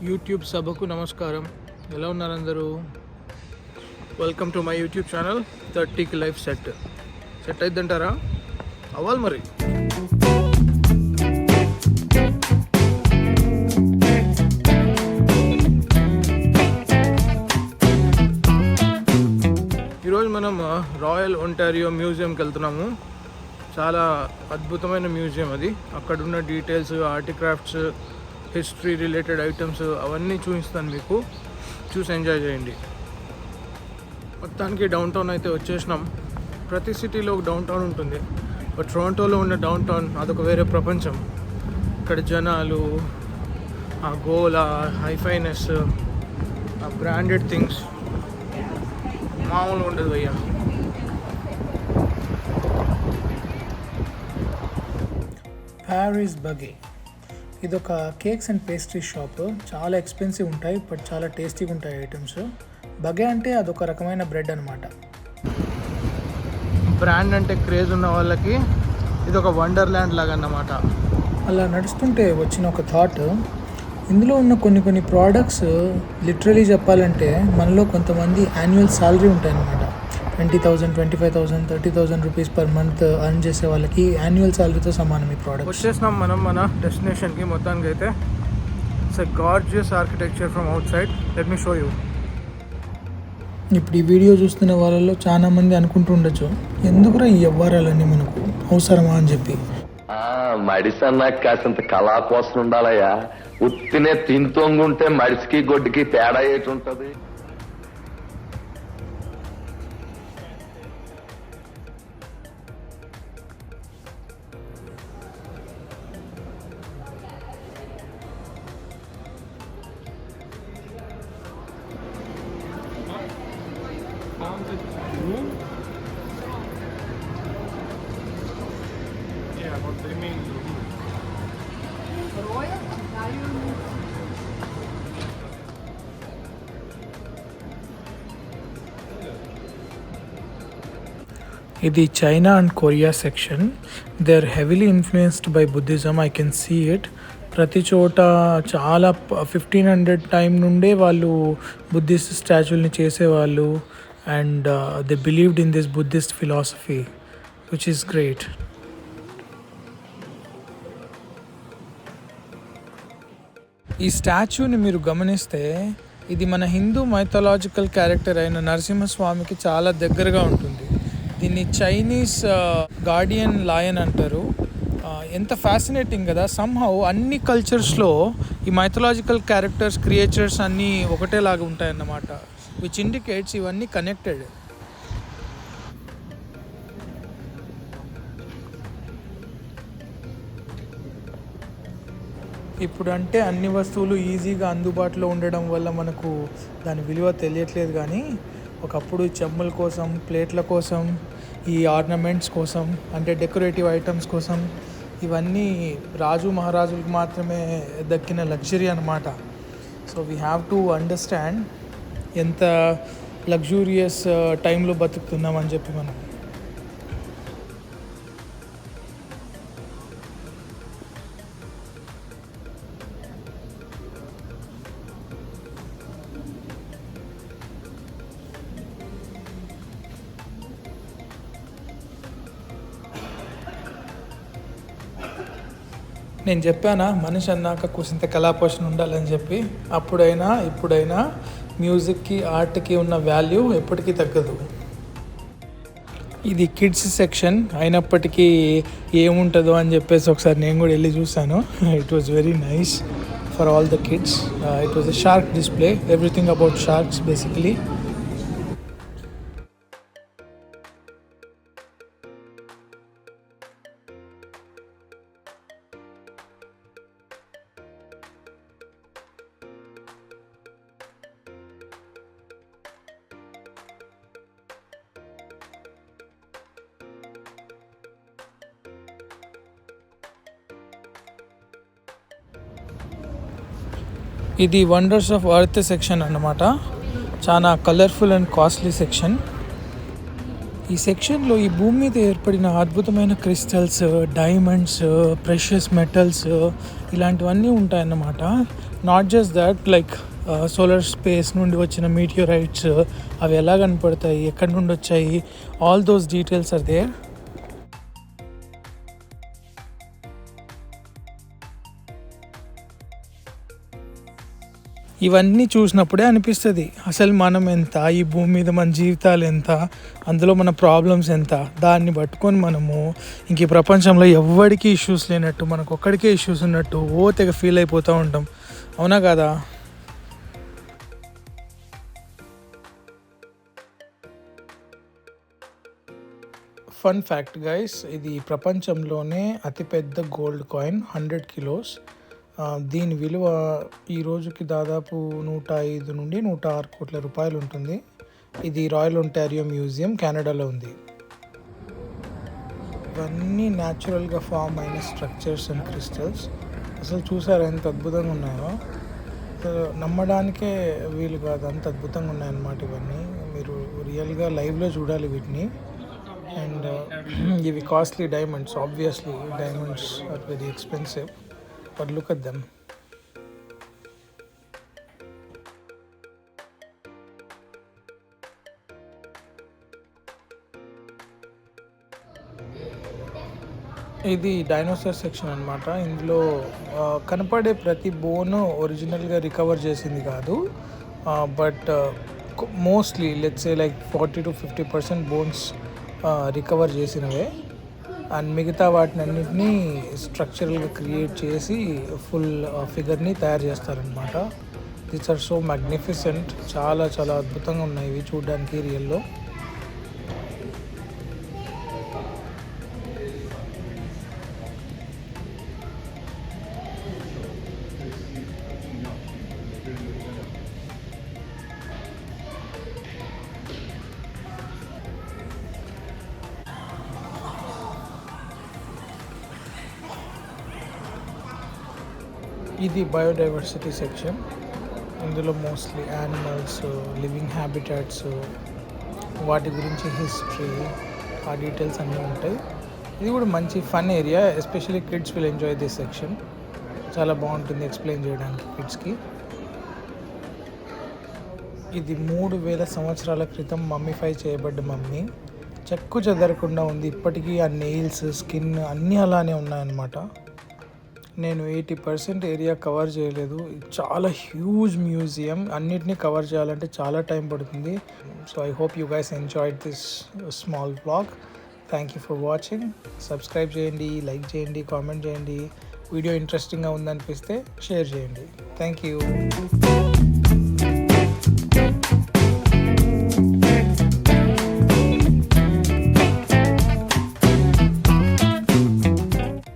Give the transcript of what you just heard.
YouTube సభకు నమస్కారం. ఎలా ఉన్నారు అందరూ? Welcome to my YouTube channel 30కి లైఫ్ సెట్ అయిద్దంటారా? అవ్వాలి మరి. ఈరోజు మనం రాయల్ ఒంటారియో మ్యూజియంకి వెళ్తున్నాము. చాలా అద్భుతమైన మ్యూజియం అది. అక్కడున్న డీటెయిల్స్, ఆర్టిక్రాఫ్ట్స్, హిస్టరీ రిలేటెడ్ ఐటమ్స్ అవన్నీ చూపిస్తాను మీకు. చూసి ఎంజాయ్ చేయండి. మొత్తానికి డౌన్ టౌన్ అయితే వచ్చేసినాం. ప్రతి సిటీలో ఒక డౌన్ టౌన్ ఉంటుంది, బట్ టొరంటోలో ఉన్న డౌన్ టౌన్ అదొక వేరే ప్రపంచం. ఇక్కడ జనాలు, ఆ గోల, హైఫైనెస్, ఆ బ్రాండెడ్ థింగ్స్ మామూలుగా ఉండదు భయ్యా. ప్యారిస్ బగే ఇదొక కేక్స్ అండ్ పేస్ట్రీ షాప్. చాలా ఎక్స్పెన్సివ్ ఉంటాయి, బట్ చాలా టేస్టీగా ఉంటాయి ఐటమ్స్. బగే అంటే అదొక రకమైన బ్రెడ్ అనమాట. బ్రాండ్ అంటే క్రేజ్ ఉన్న వాళ్ళకి ఇది ఒక వండర్ ల్యాండ్ లాగా అన్నమాట. అలా నడుస్తుంటే వచ్చిన ఒక థాట్, ఇందులో ఉన్న కొన్ని ప్రోడక్ట్స్ లిటరలీ చెప్పాలంటే మనలో కొంతమంది యాన్యువల్ శాలరీ ఉంటాయన్నమాట. 20,000, 25,000, 30,000 రూపీస్ పర్ మంత్ అర్న్ చేసే వాళ్ళకి యాన్యువల్ శాలరీతో సమానం ఈ ప్రోడక్ట్. వచ్చేసినాం మనం మన డెస్టినేషన్కి. మొత్తానికి అయితే it's a gorgeous architecture from out side. Let me show you. ఇప్పుడు ఈ వీడియో చూస్తున్న వాళ్ళలో చాలా మంది అనుకుంటూ ఉండొచ్చు, ఎందుకురా ఈ వ్యవహారాలన్నీ మనకు అవసరమా అని చెప్పి. మడిసన్నా కాసింత కళా కోసం ఉండాలయ్యా. ఉత్తినే తింతొంగుంటే మడిసికి గొడ్డుకి తేడా ఏటి ఉంటది? ఇది China and Korea section. They are heavily influenced by Buddhism. I can see it. ప్రతి చోట చాలా 1500 టైం నుండే వాళ్ళు బుద్ధిస్ట్ స్టాచ్యూల్ని చేసేవాళ్ళు. And they believed in this Buddhist philosophy, which is great. ఈ స్టాచ్యూని మీరు గమనిస్తే ఇది మన హిందూ మైథలాజికల్ క్యారెక్టర్ అయిన నరసింహస్వామికి చాలా దగ్గరగా ఉంటుంది. దీన్ని చైనీస్ గార్డియన్ లయన్ అంటారు. ఎంత ఫ్యాసినేటింగ్ కదా. సమ్హౌ అన్ని కల్చర్స్లో ఈ మైథలాజికల్ క్యారెక్టర్స్, క్రియేచర్స్ అన్నీ ఒకటేలాగా ఉంటాయన్నమాట, విచ్ ఇండికేట్స్ ఇవన్నీ కనెక్టెడ్. ఇప్పుడు అంటే అన్ని వస్తువులు ఈజీగా అందుబాటులో ఉండడం వల్ల మనకు దాని విలువ తెలియట్లేదు, కానీ ఒకప్పుడు చెమ్మల కోసం, ప్లేట్ల కోసం, ఈ ఆర్నమెంట్స్ కోసం, అంటే డెకరేటివ్ ఐటమ్స్ కోసం, ఇవన్నీ రాజు మహారాజులకు మాత్రమే దక్కిన లగ్జరీ అన్నమాట. So we have to understand ఎంత లగ్జూరియస్ టైంలో బతుకుతున్నామని చెప్పి మనం. నేను చెప్పానా మనిషి అన్నాక కుసింత కళాపోషణ ఉండాలని చెప్పి. అప్పుడైనా ఇప్పుడైనా మ్యూజిక్కి, ఆర్ట్కి ఉన్న వాల్యూ ఎప్పటికీ తగ్గదు. ఇది కిడ్స్ సెక్షన్ అయినప్పటికీ ఏముంటుందో అని చెప్పేసి ఒకసారి నేను కూడా వెళ్ళి చూశాను. It was very nice for all the kids. It was a shark display, everything about sharks basically. ఇది వండర్స్ ఆఫ్ ఎర్త్ సెక్షన్ అన్నమాట. చాలా కలర్ఫుల్ అండ్ కాస్ట్లీ సెక్షన్. ఈ సెక్షన్లో ఈ భూమి మీద ఏర్పడిన అద్భుతమైన క్రిస్టల్స్, డైమండ్స్, ప్రెషియస్ మెటల్స్ ఇలాంటివన్నీ ఉంటాయన్నమాట. Not just that, like solar space నుండి వచ్చిన మీటియోరైట్స్ అవి ఎలా కనపడతాయి, ఎక్కడి నుండి వచ్చాయి, all those details are there. ఇవన్నీ చూసినప్పుడే అనిపిస్తుంది అసలు మనం ఎంత, ఈ భూమి మీద మన జీవితాలు ఎంత, అందులో మన ప్రాబ్లమ్స్ ఎంత. దాన్ని పట్టుకొని మనము ఇంక ఈ ప్రపంచంలో ఎవ్వడికి ఇష్యూస్ లేనట్టు, మనకు ఒక్కడికే ఇష్యూస్ ఉన్నట్టు తెగ ఫీల్ అయిపోతూ ఉంటాం. అవునా కదా? ఫన్ ఫ్యాక్ట్ గైస్, ఇది ప్రపంచంలోనే అతిపెద్ద గోల్డ్ కాయిన్, 100 kilos. దీని విలువ ఈ రోజుకి దాదాపు 105 నుండి 106 కోట్ల రూపాయలు ఉంటుంది. ఇది రాయల్ ఒంటారియో మ్యూజియం, కెనడాలో ఉంది. ఇవన్నీ న్యాచురల్గా ఫామ్ అయిన స్ట్రక్చర్స్ అండ్ క్రిస్టల్స్. అసలు చూసారా ఎంత అద్భుతంగా ఉన్నాయో? నమ్మడానికే వీలు కాదు, అంత అద్భుతంగా ఉన్నాయన్నమాట. ఇవన్నీ మీరు రియల్గా లైవ్లో చూడాలి వీటిని. అండ్ ఇవి costly diamonds. Obviously diamonds are very expensive, but look at them. ఇది డైనోసార్ సెక్షన్ అనమాట. ఇందులో కనపడే ప్రతి బోన్ ఒరిజినల్గా రికవర్ చేసింది కాదు, but mostly let's say like 40 to 50% bones recover చేసినవే. అండ్ మిగతా వాటిని అన్నింటినీ స్ట్రక్చరల్గా క్రియేట్ చేసి ఫుల్ ఫిగర్ని తయారు చేస్తారనమాట. These are so magnificent. చాలా చాలా అద్భుతంగా ఉన్నాయి ఇవి చూడడానికి రియల్లో. ఇది బయోడైవర్సిటీ సెక్షన్. ఇందులో మోస్ట్లీ యానిమల్స్, లివింగ్ హ్యాబిటాట్స్, వాటి గురించి హిస్టరీ, ఆ డీటెయిల్స్ అన్నీ ఉంటాయి. ఇది కూడా మంచి fun area, especially kids will enjoy this section. చాలా బాగుంటుంది ఎక్స్ప్లెయిన్ చేయడానికి కిడ్స్కి. ఇది 3000 సంవత్సరాల క్రితం మమ్మీఫై చేయబడ్డ మమ్మీ. చెక్కు చెదరకుండా ఉంది ఇప్పటికీ. ఆ నెయిల్స్, స్కిన్ అన్నీ అలానే ఉన్నాయన్నమాట. నేను 80% ఏరియా కవర్ చేయలేదు. చాలా హ్యూజ్ మ్యూజియం, అన్నిటినీ కవర్ చేయాలంటే చాలా టైం పడుతుంది. So I hope you guys enjoyed this small vlog. Thank you for watching. Subscribe చేయండి, లైక్ చేయండి, కామెంట్ చేయండి. వీడియో ఇంట్రెస్టింగ్గా ఉందనిపిస్తే షేర్ చేయండి. Thank you.